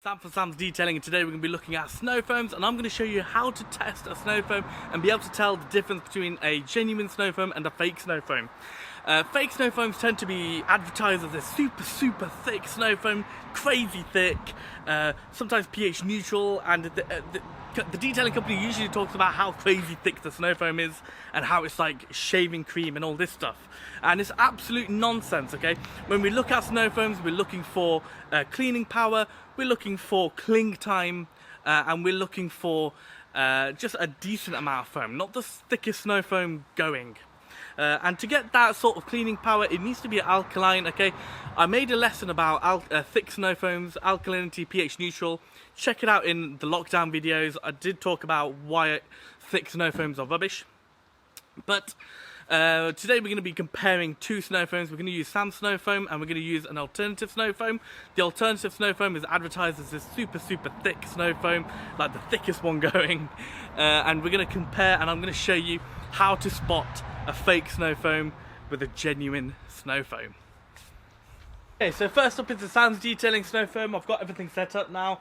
Sam from Sam's Detailing, and today we're going to be looking at snow foams, and I'm going to show you how to test a snow foam and be able to tell the difference between a genuine snow foam and a fake snow foam. Fake snow foams tend to be advertised as a super thick snow foam, crazy thick, sometimes pH neutral, and the detailing company usually talks about how crazy thick the snow foam is and how it's like shaving cream and all this stuff. And it's absolute nonsense, okay? When we look at snow foams, we're looking for cleaning power, we're looking for cling time, and we're looking for just a decent amount of foam, not the thickest snow foam going. And to get that sort of cleaning power, it needs to be alkaline, okay? I made a lesson about thick snow foams, alkalinity, pH neutral. Check it out in the lockdown videos. I did talk about why thick snow foams are rubbish. But today we're going to be comparing two snow foams. We're going to use Sam's snow foam and we're going to use an alternative snow foam. The alternative snow foam is advertised as this super thick snow foam, like the thickest one going. And we're going to compare, and I'm going to show you how to spot a fake snow foam with a genuine snow foam. Okay, so first up is the Sam's Detailing snow foam. I've got everything set up now.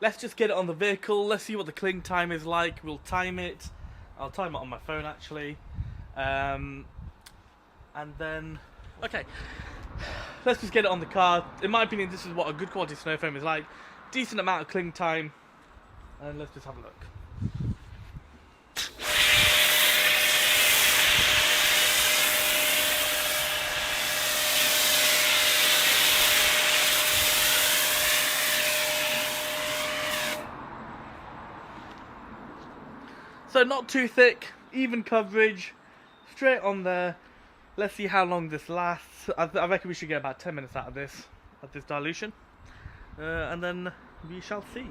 Let's just get it on the vehicle. Let's see what the cling time is like. We'll time it. I'll time it on my phone actually. And then, okay, let's just get it on the car. In my opinion, this is what a good quality snow foam is like. Decent amount of cling time. And let's just have a look. So not too thick, even coverage, straight on there. Let's see how long this lasts. I reckon we should get about 10 minutes out of this dilution. And then we shall see.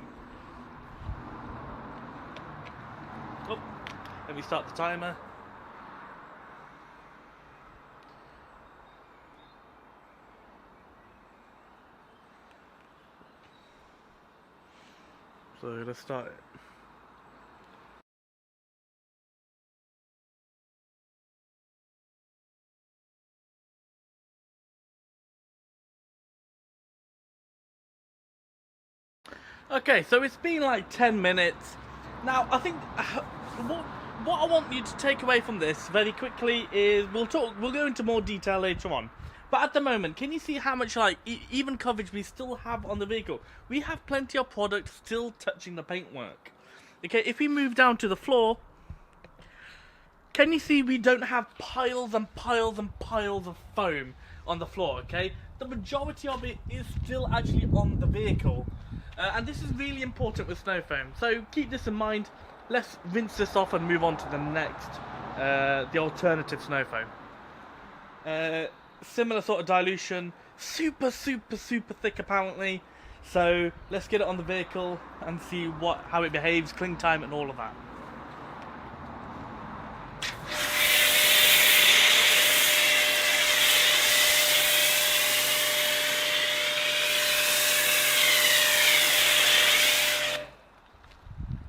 Oh, let me start the timer. So let's start it. Okay, so it's been like 10 minutes. Now, I think what I want you to take away from this very quickly is we'll go into more detail later on. But at the moment, can you see how much like even coverage we still have on the vehicle? We have plenty of product still touching the paintwork. Okay, if we move down to the floor, can you see we don't have piles and piles and piles of foam on the floor, okay? The majority of it is still actually on the vehicle. And this is really important with snow foam. So keep this in mind. Let's rinse this off and move on to the next, the alternative snow foam. Similar sort of dilution, super thick apparently. So let's get it on the vehicle and see how it behaves, cling time and all of that.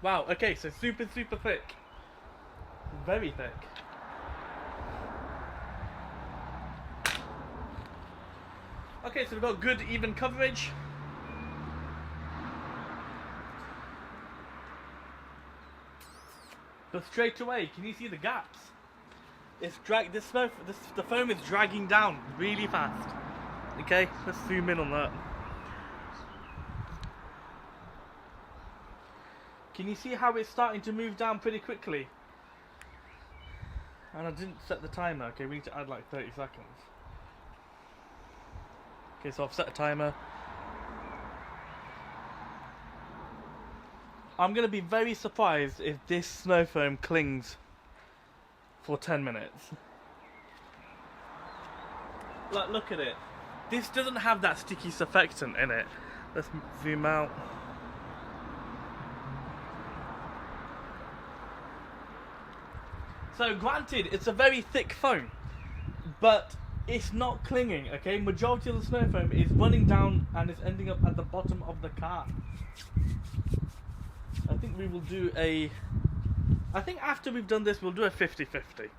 Wow, okay, so super thick. Very thick. Okay, so we've got good even coverage. But straight away, can you see the gaps? The foam is dragging down really fast. Okay, let's zoom in on that. Can you see how it's starting to move down pretty quickly? And I didn't set the timer. Okay, we need to add like 30 seconds. Okay, so I've set a timer. I'm going to be very surprised if this snow foam clings for 10 minutes. Look at it. This doesn't have that sticky surfactant in it. Let's zoom out. So granted, it's a very thick foam, but it's not clinging, okay? Majority of the snow foam is running down and is ending up at the bottom of the car. I think after we've done this, we'll do a 50-50.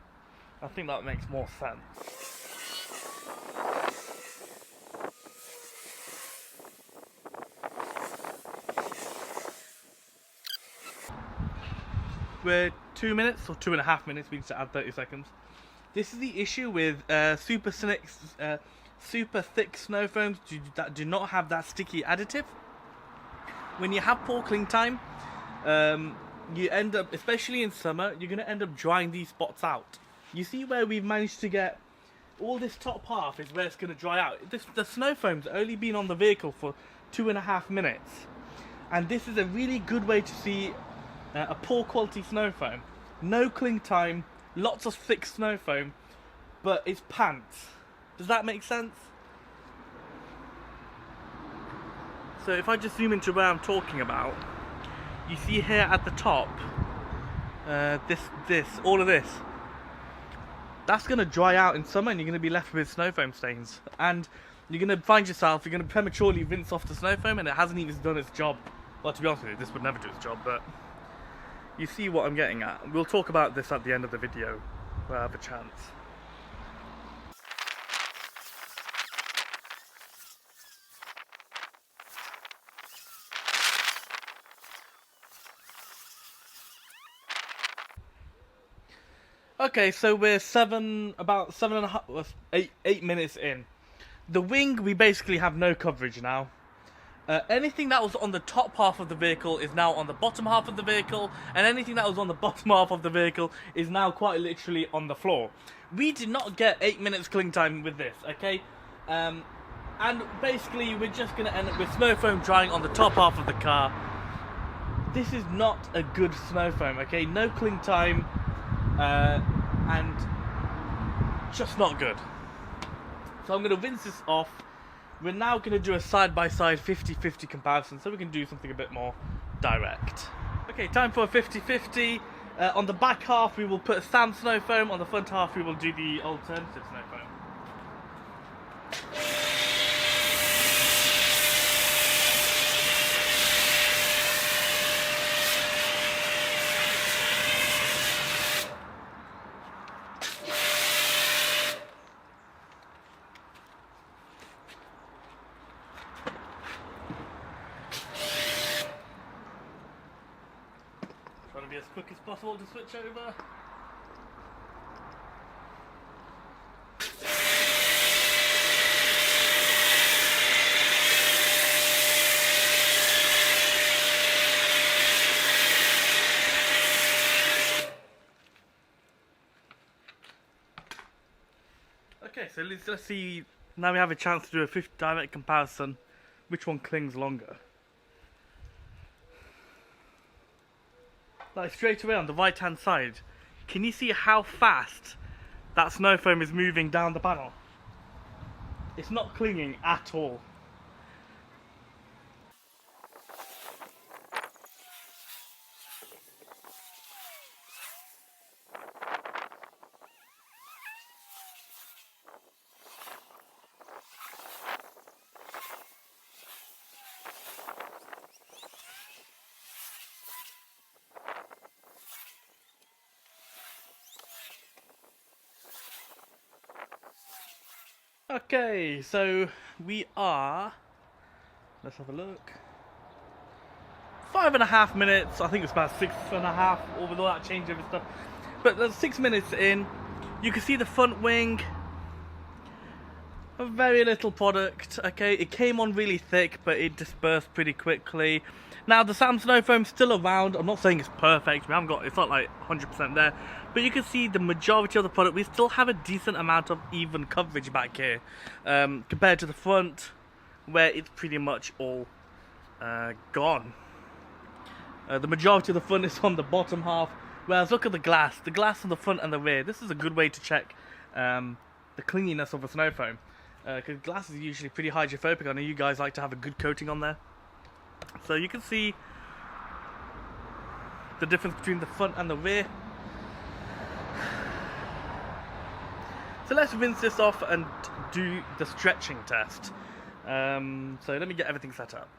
I think that makes more sense. we're 2 minutes or 2.5 minutes. We need to add 30 seconds. This is the issue with super thick snow foams that do not have that sticky additive. When you have poor cling time, you end up, especially in summer, you're going to end up drying these spots out. You see where we've managed to get all this top half is where it's going to dry out. The snow foam's only been on the vehicle for 2.5 minutes, and this is a really good way to see a poor quality snow foam. No cling time, lots of thick snow foam, but it's pants. Does that make sense? So if I just zoom into where I'm talking about, you see here at the top, all of this. That's going to dry out in summer and you're going to be left with snow foam stains. And you're going to find yourself, you're going to prematurely rinse off the snow foam and it hasn't even done its job. Well, to be honest with you, this would never do its job, but you see what I'm getting at. We'll talk about this at the end of the video, where I have a chance. Okay, so we're about 8 minutes in. The wing, we basically have no coverage now. Anything that was on the top half of the vehicle is now on the bottom half of the vehicle, and anything that was on the bottom half of the vehicle is now quite literally on the floor. We did not get 8 minutes cling time with this, okay? And basically we're just going to end up with snow foam drying on the top half of the car. This is not a good snow foam, okay? No cling time. And just not good. So I'm going to rinse this off. We're now going to do a side-by-side 50-50 comparison so we can do something a bit more direct. Okay, time for a 50-50. On the back half we will put sand snow foam, on the front half we will do the alternative snow foam. Trying to be as quick as possible to switch over. Okay, so let's see, now we have a chance to do a 50 direct comparison, which one clings longer. Like straight away on the right hand side, can you see how fast that snow foam is moving down the panel? It's not clinging at all. Okay, so we are, let's have a look, 5.5 minutes, I think it's about 6.5, or with all that changeover stuff, but that's 6 minutes in. You can see the front wing, a very little product, okay, it came on really thick, but it dispersed pretty quickly. Now the Sam Snow Foam's still around. I'm not saying it's perfect, we haven't got, it's not like 100% there, but you can see the majority of the product, we still have a decent amount of even coverage back here, compared to the front, where it's pretty much all gone. The majority of the front is on the bottom half, whereas look at the glass on the front and the rear. This is a good way to check the clinginess of a snow foam, because glass is usually pretty hydrophobic. I know you guys like to have a good coating on there. So you can see the difference between the front and the rear. So let's rinse this off and do the stretching test. So let me get everything set up.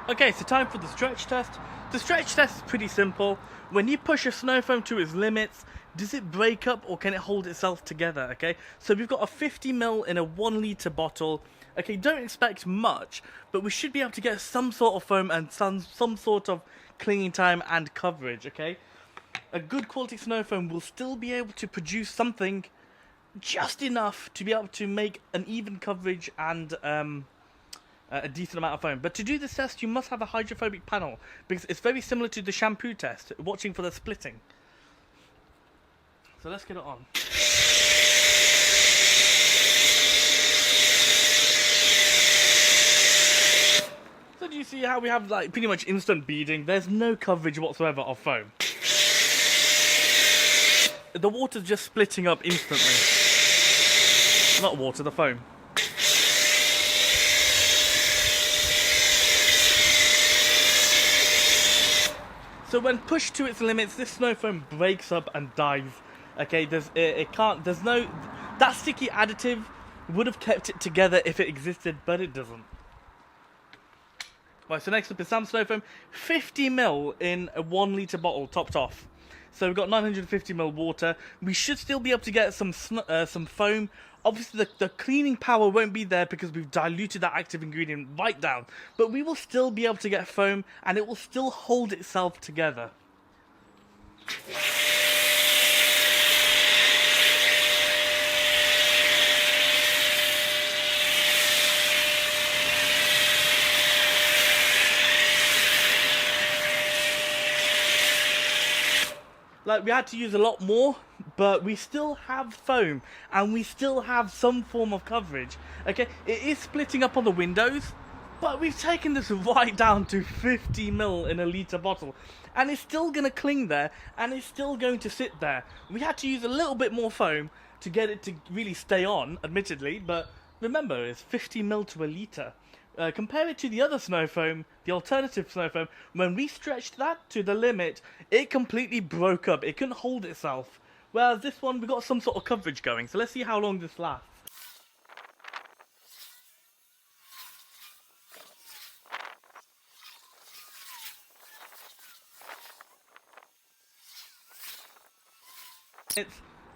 Okay, so time for the stretch test. The stretch test is pretty simple. When you push a snow foam to its limits, does it break up or can it hold itself together, okay? So we've got a 50ml in a 1 litre bottle. Okay, don't expect much, but we should be able to get some sort of foam and some sort of clinging time and coverage, okay? A good quality snow foam will still be able to produce something just enough to be able to make an even coverage and a decent amount of foam. But to do this test, you must have a hydrophobic panel, because it's very similar to the shampoo test, watching for the splitting. So let's get it on. So do you see how we have like pretty much instant beading? There's no coverage whatsoever of foam. The water's just splitting up instantly. Not water, the foam. So when pushed to its limits, this snow foam breaks up and dies. Okay, there's no, that sticky additive would have kept it together if it existed, but it doesn't. Right, so next up is some snow foam, 50ml in a 1 litre bottle, topped off. So we've got 950ml water. We should still be able to get some foam. Obviously the cleaning power won't be there because we've diluted that active ingredient right down. But we will still be able to get foam, and it will still hold itself together. Like, we had to use a lot more, but we still have foam, and we still have some form of coverage. Okay, it is splitting up on the windows, but we've taken this right down to 50ml in a litre bottle, and it's still going to cling there, and it's still going to sit there. We had to use a little bit more foam to get it to really stay on, admittedly, but remember, it's 50ml to a litre. Compare it to the other snow foam, the alternative snow foam. When we stretched that to the limit, it completely broke up. It couldn't hold itself. Whereas this one, we got some sort of coverage going. So let's see how long this lasts.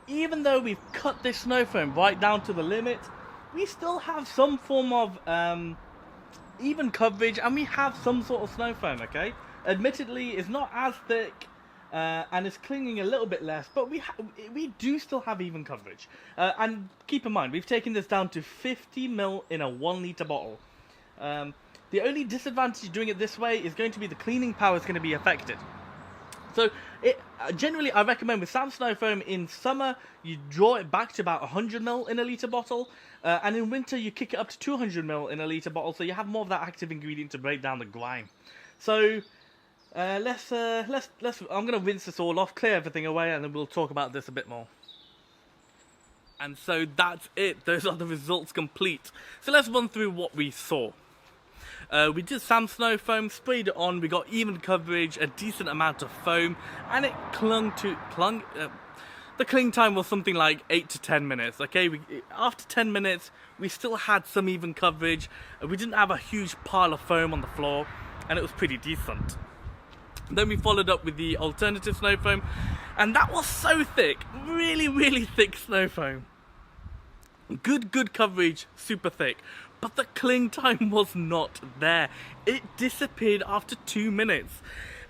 Even though we've cut this snow foam right down to the limit, we still have some form of even coverage, and we have some sort of snow foam, okay? Admittedly, it's not as thick, and it's clinging a little bit less, but we do still have even coverage. And keep in mind, we've taken this down to 50ml in a 1 litre bottle. The only disadvantage of doing it this way is going to be the cleaning power is going to be affected. So, generally, I recommend with Sam Snow Foam in summer, you draw it back to about 100ml in a litre bottle, and in winter, you kick it up to 200ml in a litre bottle, so you have more of that active ingredient to break down the grime. So, I'm going to rinse this all off, clear everything away, and then we'll talk about this a bit more. And so that's it. Those are the results complete. So let's run through what we saw. We did Sam Snow Foam, sprayed it on, we got even coverage, a decent amount of foam, and it the cling time was something like 8 to 10 minutes, okay? After 10 minutes, we still had some even coverage, we didn't have a huge pile of foam on the floor, and it was pretty decent. Then we followed up with the alternative snow foam, and that was so thick, really, really thick snow foam. Good coverage, super thick. But the cling time was not there. It disappeared after 2 minutes.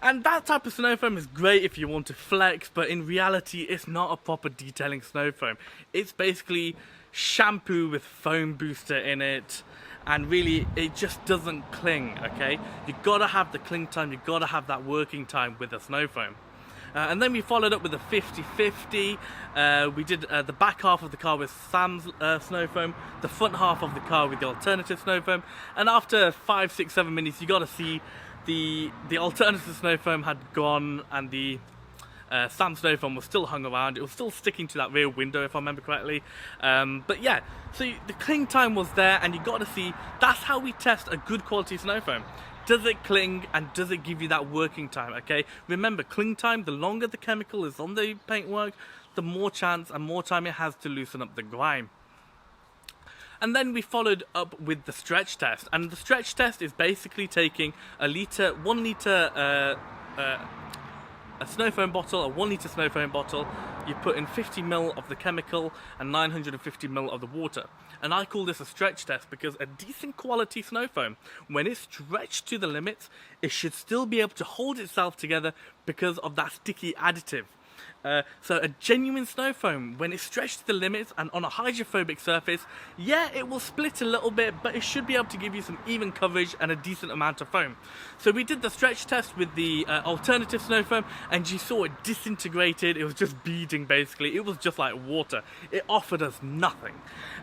And that type of snow foam is great if you want to flex, but in reality, it's not a proper detailing snow foam. It's basically shampoo with foam booster in it, and really, it just doesn't cling, okay? You gotta have the cling time, you gotta have that working time with a snow foam. And then we followed up with a 50-50. We did the back half of the car with Sam's snow foam, the front half of the car with the alternative snow foam. And after 5, 6, 7 minutes, you got to see the alternative snow foam had gone, and the Sam snow foam was still hung around. It was still sticking to that rear window, if I remember correctly. But yeah, so the cling time was there, and you got to see that's how we test a good quality snow foam. Does it cling, and does it give you that working time, okay? Remember, cling time, the longer the chemical is on the paintwork, the more chance and more time it has to loosen up the grime. And then we followed up with the stretch test. And the stretch test is basically taking a 1 litre a snow foam bottle, a 1 litre snow foam bottle, you put in 50 ml of the chemical and 950 ml of the water. And I call this a stretch test because a decent quality snow foam, when it's stretched to the limits, it should still be able to hold itself together because of that sticky additive. So a genuine snow foam, when it's stretched to the limits and on a hydrophobic surface, yeah, it will split a little bit, but it should be able to give you some even coverage and a decent amount of foam. So we did the stretch test with the alternative snow foam, and you saw it disintegrated. It was just beading basically. It was just like water. It offered us nothing.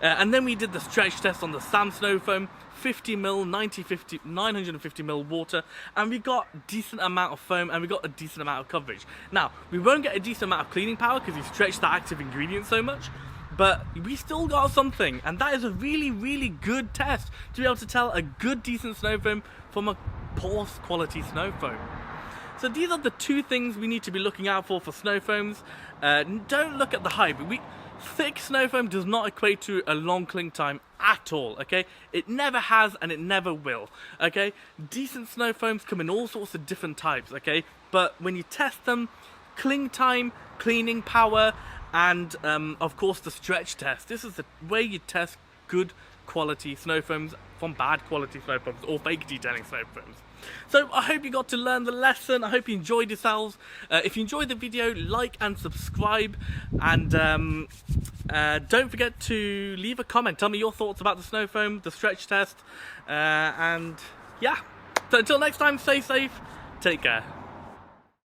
And then we did the stretch test on the SAM snow foam, 50 ml, 950 ml water, and we got a decent amount of foam and we got a decent amount of coverage. Now, we won't get a decent amount of cleaning power because you stretch the active ingredient so much, but we still got something, and that is a really, really good test to be able to tell a good, decent snow foam from a poor quality snow foam. So these are the two things we need to be looking out for snow foams. Don't look at the hype. Thick snow foam does not equate to a long cling time at all, okay? It never has and it never will, okay? Decent snow foams come in all sorts of different types, okay? But when you test them, cling time, cleaning power, and of course the stretch test. This is the way you test good quality snow foams from bad quality snow foams or fake detailing snow foams. So I hope you got to learn the lesson. I hope you enjoyed yourselves. If you enjoyed the video, like and subscribe, and don't forget to leave a comment. Tell me your thoughts about the snow foam, the stretch test, and yeah. So until next time, stay safe, take care.